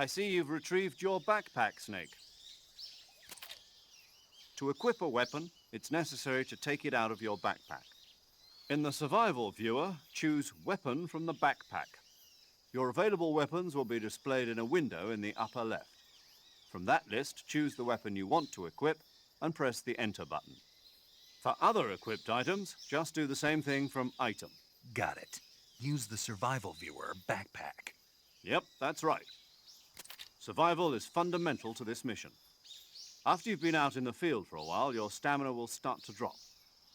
I see you've retrieved your backpack, Snake. To equip a weapon, it's necessary to take it out of your backpack. In the survival viewer, choose Weapon from the backpack. Your available weapons will be displayed in a window in the upper left. From that list, choose the weapon you want to equip and press the Enter button. For other equipped items, just do the same thing from Item. Got it. Use the survival viewer backpack. Yep, that's right. Survival is fundamental to this mission. After you've been out in the field for a while, your stamina will start to drop.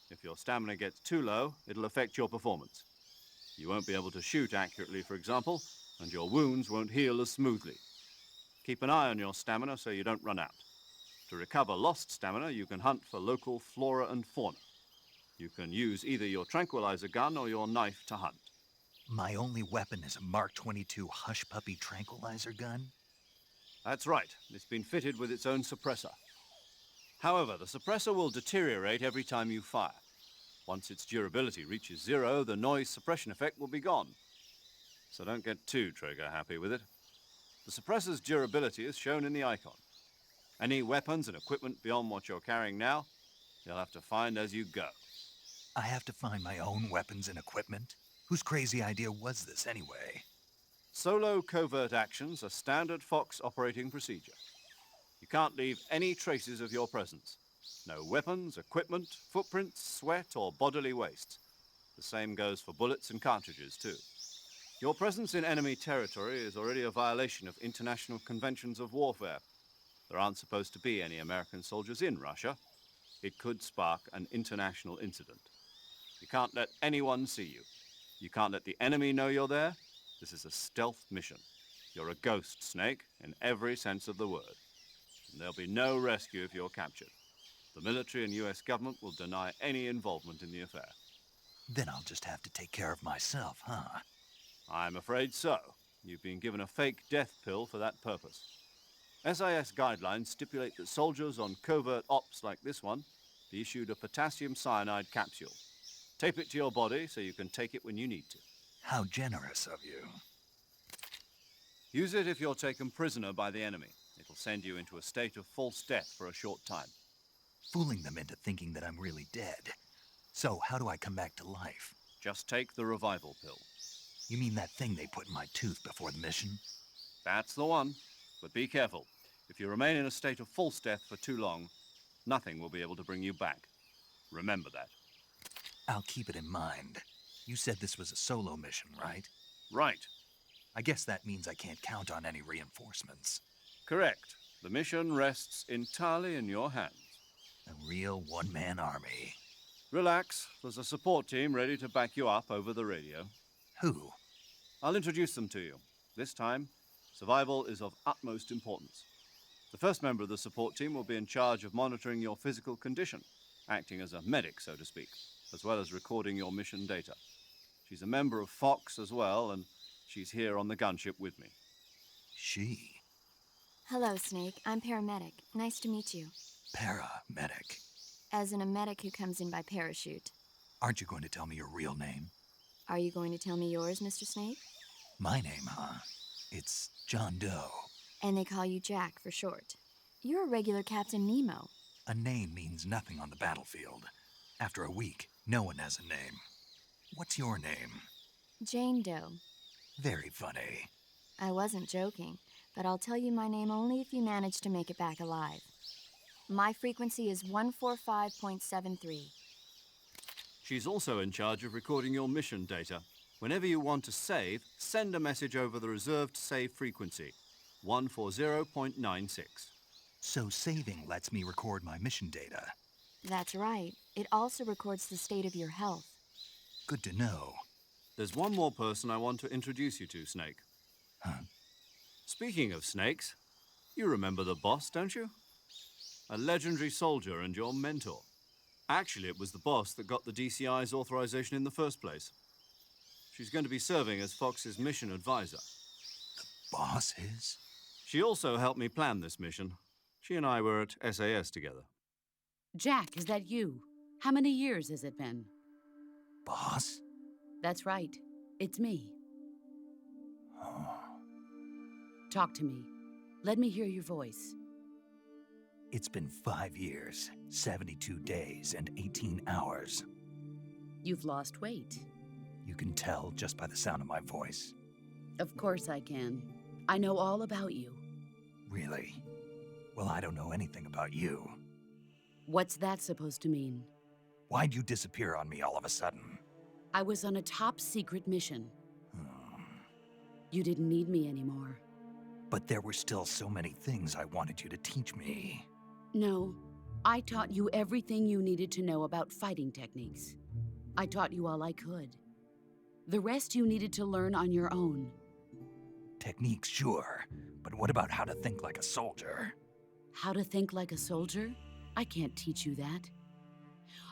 If your stamina gets too low, it'll affect your performance. You won't be able to shoot accurately, for example, and your wounds won't heal as smoothly. Keep an eye on your stamina so you don't run out. To recover lost stamina, you can hunt for local flora and fauna. You can use either your tranquilizer gun or your knife to hunt. My only weapon is a Mark 22 Hush Puppy tranquilizer gun? That's right. It's been fitted with its own suppressor. However, the suppressor will deteriorate every time you fire. Once its durability reaches 0, the noise suppression effect will be gone. So don't get too trigger happy with it. The suppressor's durability is shown in the icon. Any weapons and equipment beyond what you're carrying now, you'll have to find as you go. I have to find my own weapons and equipment? Whose crazy idea was this anyway? Solo covert actions are standard Fox operating procedure. You can't leave any traces of your presence. No weapons, equipment, footprints, sweat, or bodily waste. The same goes for bullets and cartridges, too. Your presence in enemy territory is already a violation of international conventions of warfare. There aren't supposed to be any American soldiers in Russia. It could spark an international incident. You can't let anyone see you. You can't let the enemy know you're there. This is a stealth mission. You're a ghost, Snake, in every sense of the word. And there'll be no rescue if you're captured. The military and US government will deny any involvement in the affair. Then I'll just have to take care of myself, huh? I'm afraid so. You've been given a fake death pill for that purpose. SIS guidelines stipulate that soldiers on covert ops like this one be issued a potassium cyanide capsule. Tape it to your body so you can take it when you need to. How generous of you. Use it if you're taken prisoner by the enemy. It'll send you into a state of false death for a short time. Fooling them into thinking that I'm really dead. So, how do I come back to life? Just take the revival pill. You mean that thing they put in my tooth before the mission? That's the one. But be careful. If you remain in a state of false death for too long, nothing will be able to bring you back. Remember that. I'll keep it in mind. You said this was a solo mission, right? Right. I guess that means I can't count on any reinforcements. Correct. The mission rests entirely in your hands. A real one-man army. Relax. There's a support team ready to back you up over the radio. Who? I'll introduce them to you. This time, survival is of utmost importance. The first member of the support team will be in charge of monitoring your physical condition, acting as a medic, so to speak, as well as recording your mission data. She's a member of Fox as well, and she's here on the gunship with me. She? Hello, Snake. I'm paramedic. Nice to meet you. Paramedic. As in a medic who comes in by parachute. Aren't you going to tell me your real name? Are you going to tell me yours, Mr. Snake? My name, huh? It's John Doe. And they call you Jack for short. You're a regular Captain Nemo. A name means nothing on the battlefield. After a week, no one has a name. What's your name? Jane Doe. Very funny. I wasn't joking, but I'll tell you my name only if you manage to make it back alive. My frequency is 145.73. She's also in charge of recording your mission data. Whenever you want to save, send a message over the reserved save frequency, 140.96. So saving lets me record my mission data. That's right. It also records the state of your health. Good to know. There's one more person I want to introduce you to, Snake. Huh? Speaking of snakes, you remember the boss, don't you? A legendary soldier and your mentor. Actually, it was the boss that got the DCI's authorization in the first place. She's going to be serving as Fox's mission advisor. The boss is? She also helped me plan this mission. She and I were at SAS together. Jack, is that you? How many years has it been? Boss? That's right. It's me. Oh. Talk to me. Let me hear your voice. It's been 5 years, 72 days, and 18 hours. You've lost weight. You can tell just by the sound of my voice. Of course I can. I know all about you. Really? Well, I don't know anything about you. What's that supposed to mean? Why'd you disappear on me all of a sudden? I was on a top-secret mission. You didn't need me anymore. But there were still so many things I wanted you to teach me. No, I taught you everything you needed to know about fighting techniques. I taught you all I could. The rest you needed to learn on your own. Techniques, sure. But what about how to think like a soldier? How to think like a soldier? I can't teach you that.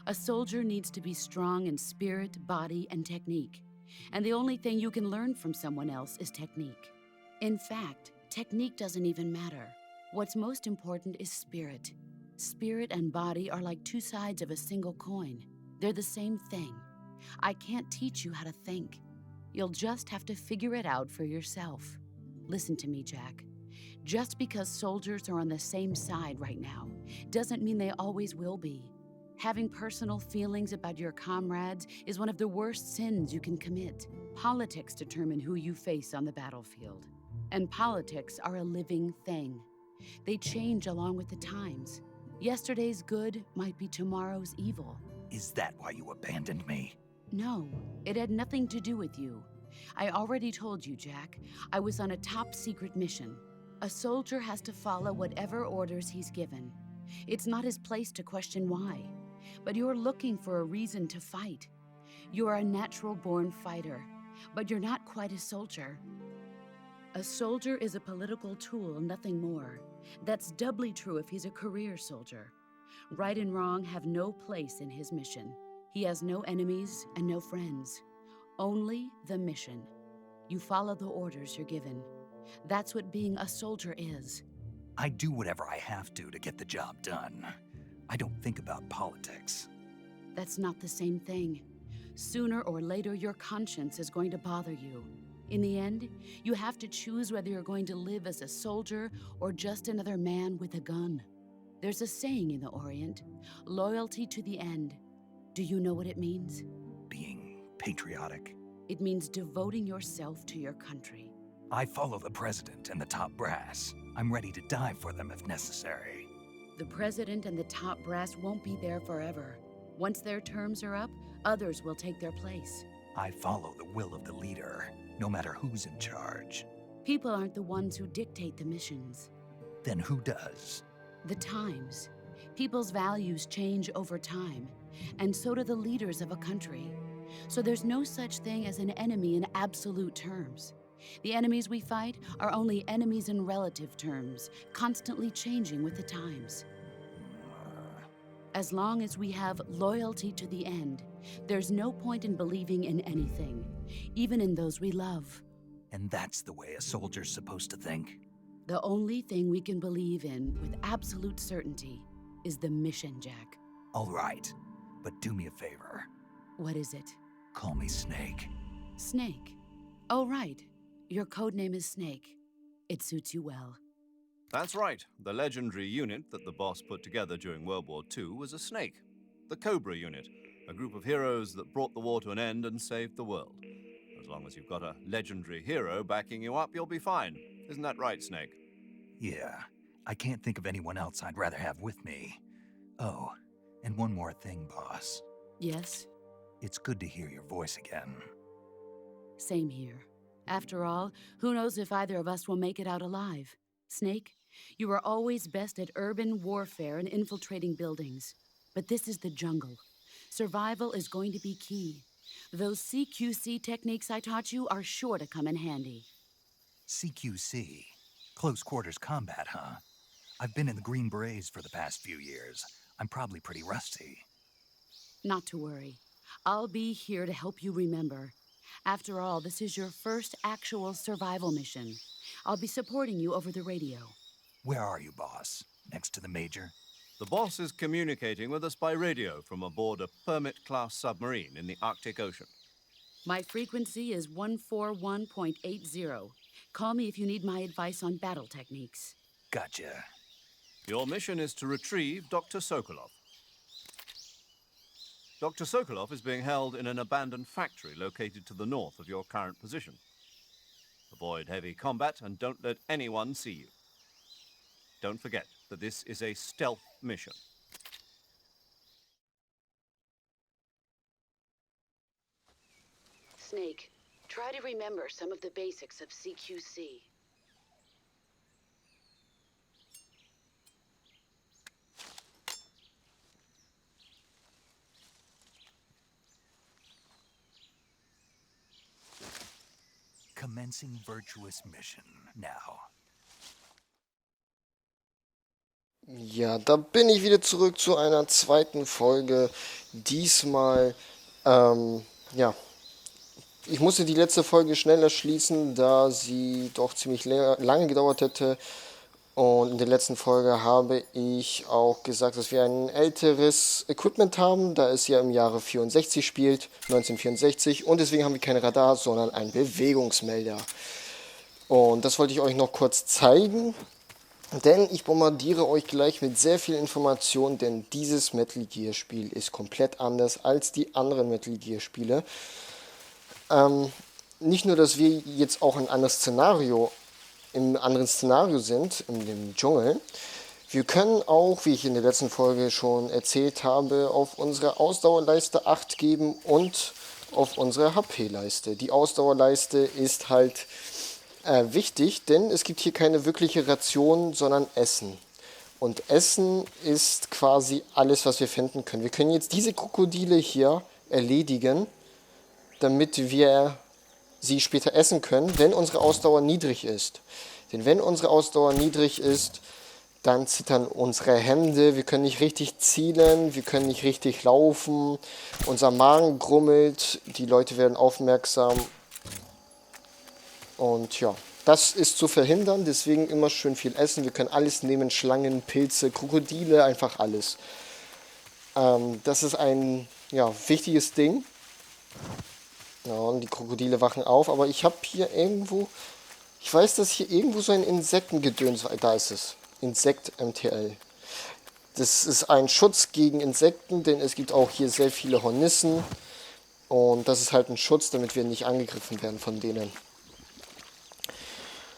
A soldier needs to be strong in spirit, body, and technique. And the only thing you can learn from someone else is technique. In fact, technique doesn't even matter. What's most important is spirit. Spirit and body are like two sides of a single coin. They're the same thing. I can't teach you how to think. You'll just have to figure it out for yourself. Listen to me, Jack. Just because soldiers are on the same side right now doesn't mean they always will be. Having personal feelings about your comrades is one of the worst sins you can commit. Politics determine who you face on the battlefield. And politics are a living thing. They change along with the times. Yesterday's good might be tomorrow's evil. Is that why you abandoned me? No, it had nothing to do with you. I already told you, Jack. I was on a top-secret mission. A soldier has to follow whatever orders he's given. It's not his place to question why. But you're looking for a reason to fight. You are a natural-born fighter, but you're not quite a soldier. A soldier is a political tool, nothing more. That's doubly true if he's a career soldier. Right and wrong have no place in his mission. He has no enemies and no friends. Only the mission. You follow the orders you're given. That's what being a soldier is. I do whatever I have to get the job done. I don't think about politics. That's not the same thing. Sooner or later, your conscience is going to bother you. In the end, you have to choose whether you're going to live as a soldier or just another man with a gun. There's a saying in the Orient, loyalty to the end. Do you know what it means? Being patriotic. It means devoting yourself to your country. I follow the president and the top brass. I'm ready to die for them if necessary. The president and the top brass won't be there forever. Once their terms are up, others will take their place. I follow the will of the leader, no matter who's in charge. People aren't the ones who dictate the missions. Then who does? The times. People's values change over time, and so do the leaders of a country. So there's no such thing as an enemy in absolute terms. The enemies we fight are only enemies in relative terms, constantly changing with the times. As long as we have loyalty to the end, there's no point in believing in anything, even in those we love. And that's the way a soldier's supposed to think? The only thing we can believe in with absolute certainty is the mission, Jack. All right, but do me a favor. What is it? Call me Snake. Snake. Oh, right. Your code name is Snake. It suits you well. That's right. The legendary unit that the boss put together during World War II was a snake. The Cobra unit, a group of heroes that brought the war to an end and saved the world. As long as you've got a legendary hero backing you up, you'll be fine. Isn't that right, Snake? Yeah, I can't think of anyone else I'd rather have with me. Oh, and one more thing, boss. Yes? It's good to hear your voice again. Same here. After all, who knows if either of us will make it out alive? Snake, you are always best at urban warfare and infiltrating buildings. But this is the jungle. Survival is going to be key. Those CQC techniques I taught you are sure to come in handy. CQC? Close quarters combat, huh? I've been in the Green Berets for the past few years. I'm probably pretty rusty. Not to worry. I'll be here to help you remember. After all, this is your first actual survival mission. I'll be supporting you over the radio. Where are you, boss? Next to the Major? The boss is communicating with us by radio from aboard a Permit-class submarine in the Arctic Ocean. My frequency is 141.80. Call me if you need my advice on battle techniques. Gotcha. Your mission is to retrieve Dr. Sokolov. Dr. Sokolov is being held in an abandoned factory located to the north of your current position. Avoid heavy combat and don't let anyone see you. Don't forget that this is a stealth mission. Snake, try to remember some of the basics of CQC. Commencing virtuous mission now. Ja, da bin ich wieder zurück zu einer zweiten Folge. Diesmal, ja, ich musste die letzte Folge schneller schließen, da sie doch ziemlich lange gedauert hätte. Und in der letzten Folge habe ich auch gesagt, dass wir ein älteres Equipment haben, da es ja im Jahre 64 spielt, 1964. Und deswegen haben wir kein Radar, sondern einen Bewegungsmelder. Und das wollte ich euch noch kurz zeigen. Denn ich bombardiere euch gleich mit sehr viel Information, denn dieses Metal Gear Spiel ist komplett anders als die anderen Metal Gear Spiele. Nicht nur, dass wir jetzt auch im anderen Szenario sind, in dem Dschungel. Wir können auch, wie ich in der letzten Folge schon erzählt habe, auf unsere Ausdauerleiste Acht geben und auf unsere HP-Leiste. Die Ausdauerleiste ist halt wichtig, denn es gibt hier keine wirkliche Ration, sondern Essen. Und Essen ist quasi alles, was wir finden können. Wir können jetzt diese Krokodile hier erledigen, damit wir sie später essen können, wenn unsere Ausdauer niedrig ist. Denn wenn unsere Ausdauer niedrig ist, dann zittern unsere Hände, wir können nicht richtig zielen, wir können nicht richtig laufen, unser Magen grummelt, die Leute werden aufmerksam. Und ja, das ist zu verhindern, deswegen immer schön viel essen. Wir können alles nehmen, Schlangen, Pilze, Krokodile, einfach alles. Das ist ein wichtiges Ding. Ja, und die Krokodile wachen auf, aber ich habe hier irgendwo, ich weiß, dass hier irgendwo so ein Insektengedöns war. Da ist es, Insekt MTL. Das ist ein Schutz gegen Insekten, denn es gibt auch hier sehr viele Hornissen. Und das ist halt ein Schutz, damit wir nicht angegriffen werden von denen.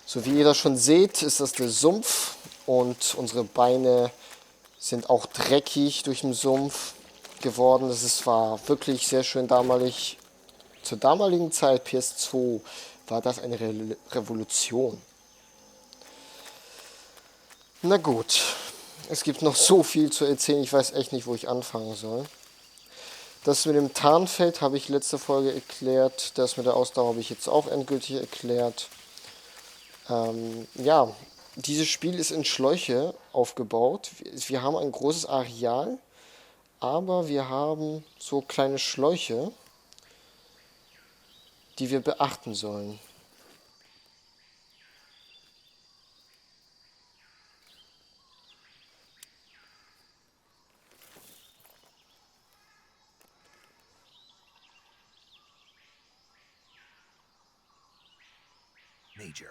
So wie ihr das schon seht, ist das der Sumpf und unsere Beine sind auch dreckig durch den Sumpf geworden. War wirklich sehr schön damalig. Zur damaligen Zeit, PS2, war das eine Revolution. Na gut, es gibt noch so viel zu erzählen, ich weiß echt nicht, wo ich anfangen soll. Das mit dem Tarnfeld habe ich letzte Folge erklärt, das mit der Ausdauer habe ich jetzt auch endgültig erklärt. Ja, dieses Spiel ist in Schläuche aufgebaut. Wir haben ein großes Areal, aber wir haben so kleine Schläuche, die wir beachten sollen. Major,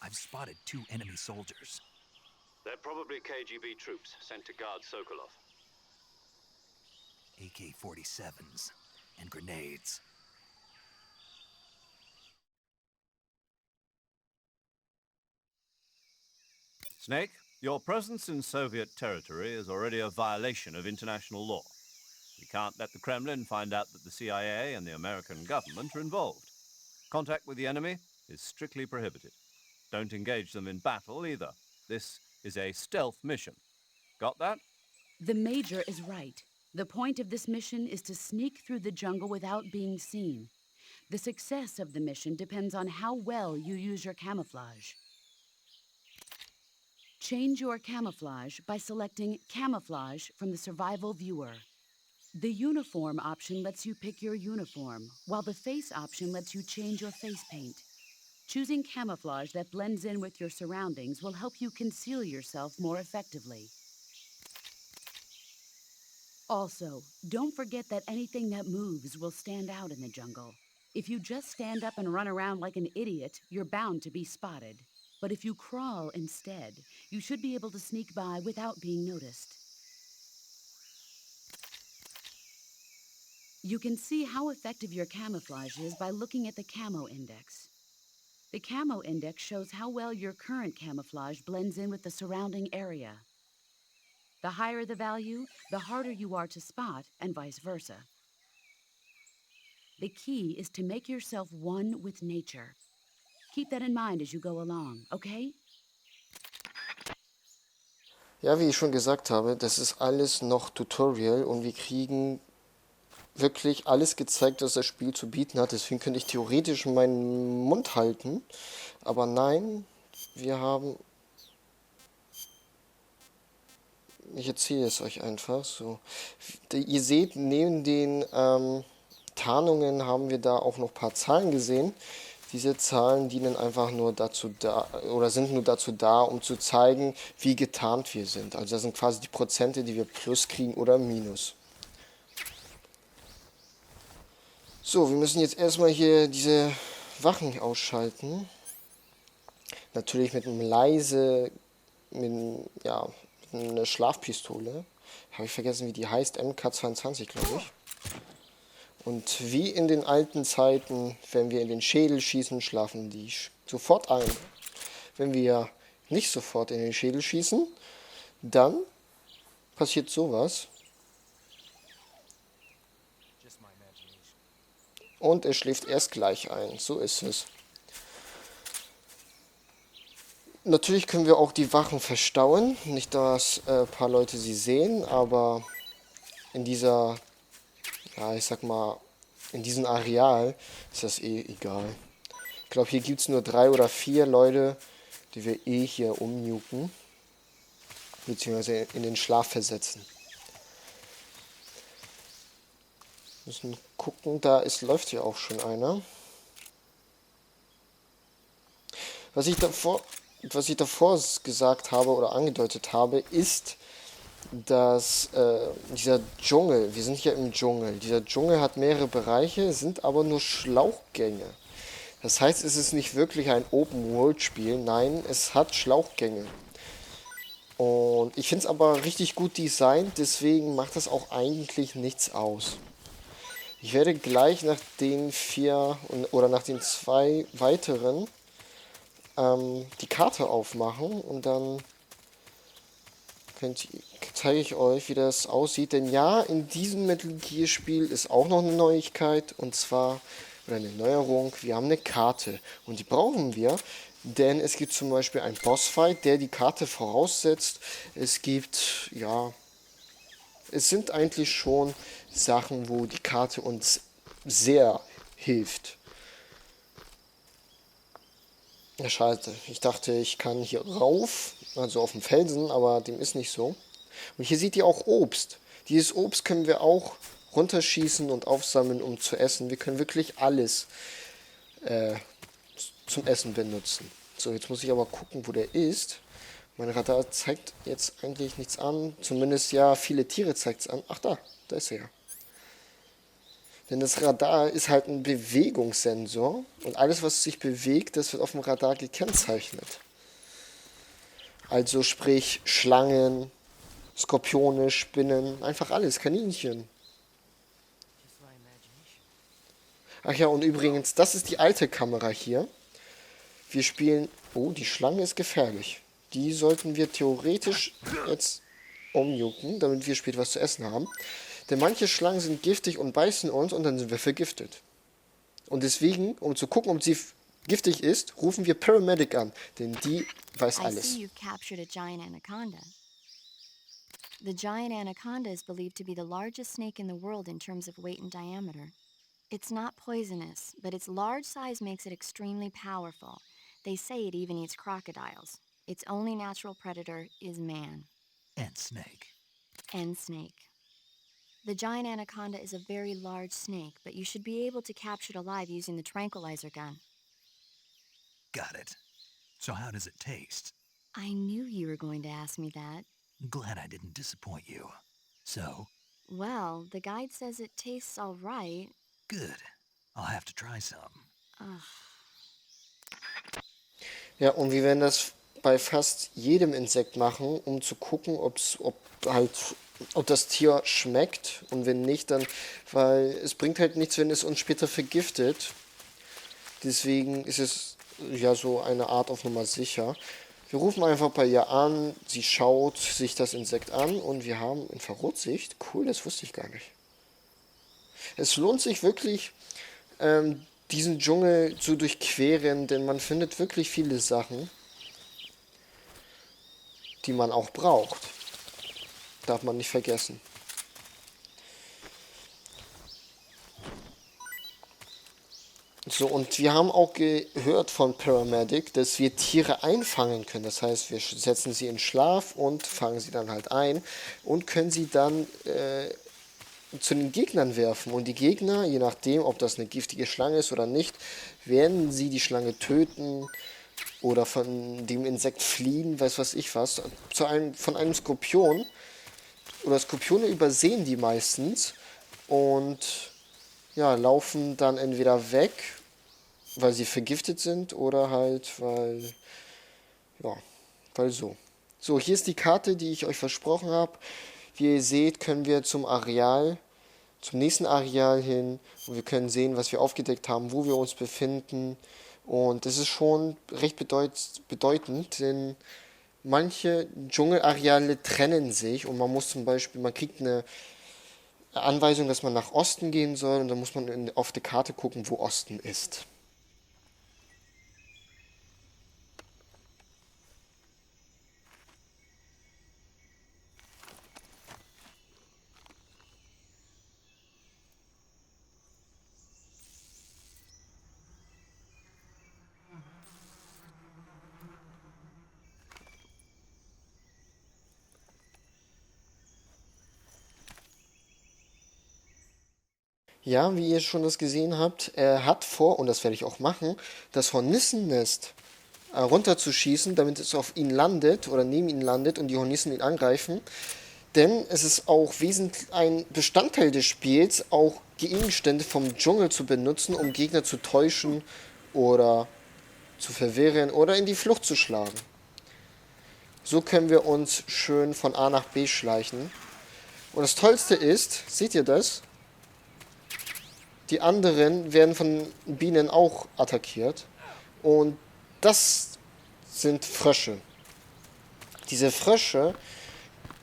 I've spotted 2 enemy soldiers. They're probably KGB troops sent to guard Sokolov. AK-47s and grenades. Snake, your presence in Soviet territory is already a violation of international law. We can't let the Kremlin find out that the CIA and the American government are involved. Contact with the enemy is strictly prohibited. Don't engage them in battle either. This is a stealth mission. Got that? The Major is right. The point of this mission is to sneak through the jungle without being seen. The success of the mission depends on how well you use your camouflage. Change your camouflage by selecting Camouflage from the Survival Viewer. The Uniform option lets you pick your uniform, while the Face option lets you change your face paint. Choosing camouflage that blends in with your surroundings will help you conceal yourself more effectively. Also, don't forget that anything that moves will stand out in the jungle. If you just stand up and run around like an idiot, you're bound to be spotted. But if you crawl instead, you should be able to sneak by without being noticed. You can see how effective your camouflage is by looking at the camo index. The camo index shows how well your current camouflage blends in with the surrounding area. The higher the value, the harder you are to spot, and vice versa. The key is to make yourself one with nature. Keep that in mind as you go along, okay? Ja, wie ich schon gesagt habe, das ist alles noch Tutorial und wir kriegen wirklich alles gezeigt, was das Spiel zu bieten hat. Deswegen könnte ich theoretisch meinen Mund halten. Aber nein, wir haben... Ich erzähle es euch einfach so. Ihr seht, neben den Tarnungen haben wir da auch noch ein paar Zahlen gesehen. Diese Zahlen dienen einfach nur dazu da, oder sind nur dazu da, um zu zeigen, wie getarnt wir sind. Also das sind quasi die Prozente, die wir plus kriegen oder minus. So, wir müssen jetzt erstmal hier diese Wachen ausschalten. Natürlich mit einem mit einer Schlafpistole. Habe ich vergessen, wie die heißt. MK22, glaube ich. Und wie in den alten Zeiten, wenn wir in den Schädel schießen, schlafen die sofort ein. Wenn wir nicht sofort in den Schädel schießen, dann passiert sowas. Und er schläft erst gleich ein. So ist es. Natürlich können wir auch die Wachen verstauen. Nicht, dass ein paar Leute sie sehen, aber in dieser, ja, ich sag mal, in diesem Areal ist das eh egal. Ich glaube, hier gibt es nur 3 oder 4 Leute, die wir eh hier umnuken. Beziehungsweise in den Schlaf versetzen. Müssen gucken, läuft hier auch schon einer. Was ich davor gesagt habe oder angedeutet habe, ist, dass dieser Dschungel, wir sind hier im Dschungel, dieser Dschungel hat mehrere Bereiche, sind aber nur Schlauchgänge. Das heißt, es ist nicht wirklich ein Open-World-Spiel, nein, es hat Schlauchgänge. Und ich finde es aber richtig gut designt, deswegen macht das auch eigentlich nichts aus. Ich werde gleich nach den 4 oder nach den 2 weiteren die Karte aufmachen und dann zeige ich euch, wie das aussieht. Denn ja, in diesem Metal Gear Spiel ist auch noch eine Neuigkeit und zwar, oder eine Neuerung, wir haben eine Karte und die brauchen wir, denn es gibt zum Beispiel einen Bossfight, der die Karte voraussetzt. Es gibt, ja, es sind eigentlich schon Sachen, wo die Karte uns sehr hilft. Ja, schade. Ich dachte, ich kann hier rauf, also auf dem Felsen, aber dem ist nicht so. Und hier seht ihr auch Obst. Dieses Obst können wir auch runterschießen und aufsammeln, um zu essen. Wir können wirklich alles zum Essen benutzen. So, jetzt muss ich aber gucken, wo der ist. Mein Radar zeigt jetzt eigentlich nichts an. Zumindest ja, viele Tiere zeigt es an. Ach da ist er ja. Denn das Radar ist halt ein Bewegungssensor und alles, was sich bewegt, das wird auf dem Radar gekennzeichnet. Also sprich Schlangen, Skorpione, Spinnen, einfach alles, Kaninchen. Ach ja, und übrigens, das ist die alte Kamera hier. Wir spielen... Oh, die Schlange ist gefährlich. Die sollten wir theoretisch jetzt umjucken, damit wir später was zu essen haben. Denn manche Schlangen sind giftig und beißen uns und dann sind wir vergiftet. Und deswegen, um zu gucken, ob sie giftig ist, rufen wir Paramedic an, denn die weiß alles. I see you've captured a giant anaconda. The giant anaconda is believed to be the largest snake in the world in terms of weight and diameter. It's not poisonous, but its large size makes it extremely powerful. They say it even eats crocodiles. Its only natural predator is man. And snake. And snake. The giant anaconda is a very large snake, but you should be able to capture it alive using the tranquilizer gun. Got it. So how does it taste? I knew you were going to ask me that. Glad I didn't disappoint you. So, Well, the guide says it tastes all right. good. I'll have to try some. Ugh. Ja, und wir werden das bei fast jedem Insekt machen, um zu gucken, ob das Tier schmeckt. Und wenn nicht, dann, weil es bringt halt nichts, wenn es uns später vergiftet. Deswegen ist es ja so eine Art auf Nummer sicher. Wir rufen einfach bei ihr an, sie schaut sich das Insekt an und wir haben Infrarotsicht. Cool, das wusste ich gar nicht. Es lohnt sich wirklich, diesen Dschungel zu durchqueren, denn man findet wirklich viele Sachen, die man auch braucht. Darf man nicht vergessen. So, und wir haben auch gehört von Paramedic, dass wir Tiere einfangen können. Das heißt, wir setzen sie in Schlaf und fangen sie dann halt ein und können sie dann zu den Gegnern werfen. Und die Gegner, je nachdem, ob das eine giftige Schlange ist oder nicht, werden sie die Schlange töten oder von dem Insekt fliehen, weiß was ich was. Von einem Skorpion oder Skorpione übersehen die meistens und ja, laufen dann entweder weg, weil sie vergiftet sind oder halt, weil so. So, hier ist die Karte, die ich euch versprochen habe. Wie ihr seht, können wir zum nächsten Areal hin und wir können sehen, was wir aufgedeckt haben, wo wir uns befinden. Und das ist schon recht bedeutend, denn manche Dschungelareale trennen sich und man muss zum Beispiel, man kriegt eine Anweisung, dass man nach Osten gehen soll und dann muss man auf der Karte gucken, wo Osten ist. Ja, wie ihr schon das gesehen habt, er hat vor, und das werde ich auch machen, das Hornissennest runterzuschießen, damit es auf ihn landet oder neben ihn landet und die Hornissen ihn angreifen. Denn es ist auch wesentlich ein Bestandteil des Spiels, auch Gegenstände vom Dschungel zu benutzen, um Gegner zu täuschen oder zu verwirren oder in die Flucht zu schlagen. So können wir uns schön von A nach B schleichen. Und das Tollste ist, seht ihr das? Die anderen werden von Bienen auch attackiert. Und das sind Frösche. Diese Frösche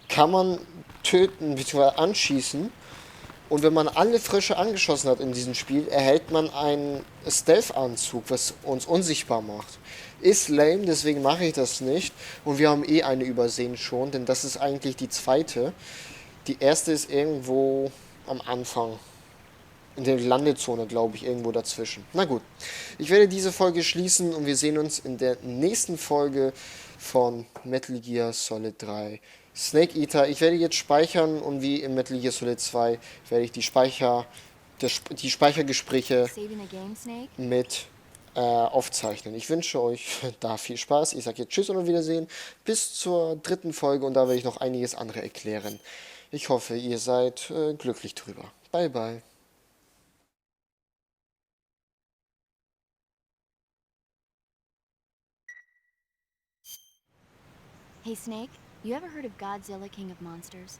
kann man töten bzw. anschießen. Und wenn man alle Frösche angeschossen hat in diesem Spiel, erhält man einen Stealth-Anzug, was uns unsichtbar macht. Ist lame, deswegen mache ich das nicht. Und wir haben eh eine übersehen schon, denn das ist eigentlich die zweite. Die erste ist irgendwo am Anfang. In der Landezone, glaube ich, irgendwo dazwischen. Na gut, ich werde diese Folge schließen und wir sehen uns in der nächsten Folge von Metal Gear Solid 3 Snake Eater. Ich werde jetzt speichern und wie in Metal Gear Solid 2 werde ich die Speichergespräche Saving the game, Snake? mit aufzeichnen. Ich wünsche euch da viel Spaß. Ich sage jetzt Tschüss und auf Wiedersehen. Bis zur dritten Folge und da werde ich noch einiges andere erklären. Ich hoffe, ihr seid glücklich drüber. Bye, bye. Hey, Snake, you ever heard of Godzilla, King of Monsters?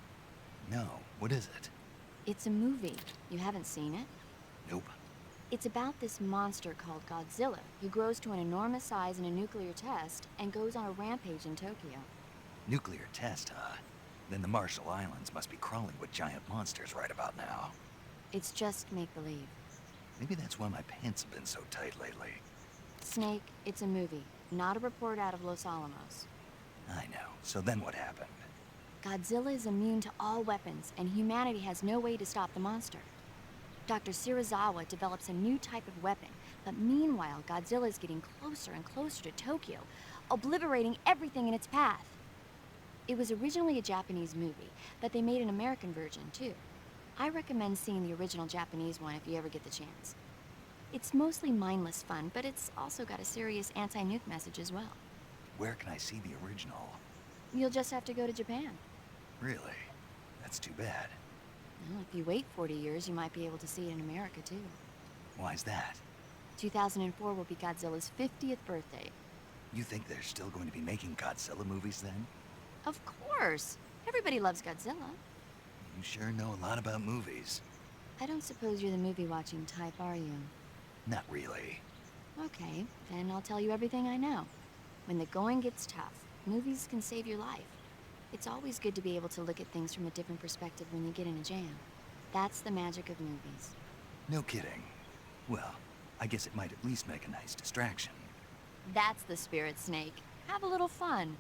No, what is it? It's a movie. You haven't seen it? Nope. It's about this monster called Godzilla, who grows to an enormous size in a nuclear test and goes on a rampage in Tokyo. Nuclear test, huh? Then the Marshall Islands must be crawling with giant monsters right about now. It's just make-believe. Maybe that's why my pants have been so tight lately. Snake, it's a movie, not a report out of Los Alamos. I know. So then what happened? Godzilla is immune to all weapons, and humanity has no way to stop the monster. Dr. Shirazawa develops a new type of weapon, but meanwhile, Godzilla is getting closer and closer to Tokyo, obliterating everything in its path. It was originally a Japanese movie, but they made an American version, too. I recommend seeing the original Japanese one if you ever get the chance. It's mostly mindless fun, but it's also got a serious anti-nuke message as well. Where can I see the original? You'll just have to go to Japan. Really? That's too bad. Well, if you wait 40 years, you might be able to see it in America, too. Why's that? 2004 will be Godzilla's 50th birthday. You think they're still going to be making Godzilla movies then? Of course. Everybody loves Godzilla. You sure know a lot about movies. I don't suppose you're the movie-watching type, are you? Not really. Okay, then I'll tell you everything I know. When the going gets tough, movies can save your life. It's always good to be able to look at things from a different perspective when you get in a jam. That's the magic of movies. No kidding. Well, I guess it might at least make a nice distraction. That's the spirit, Snake. Have a little fun.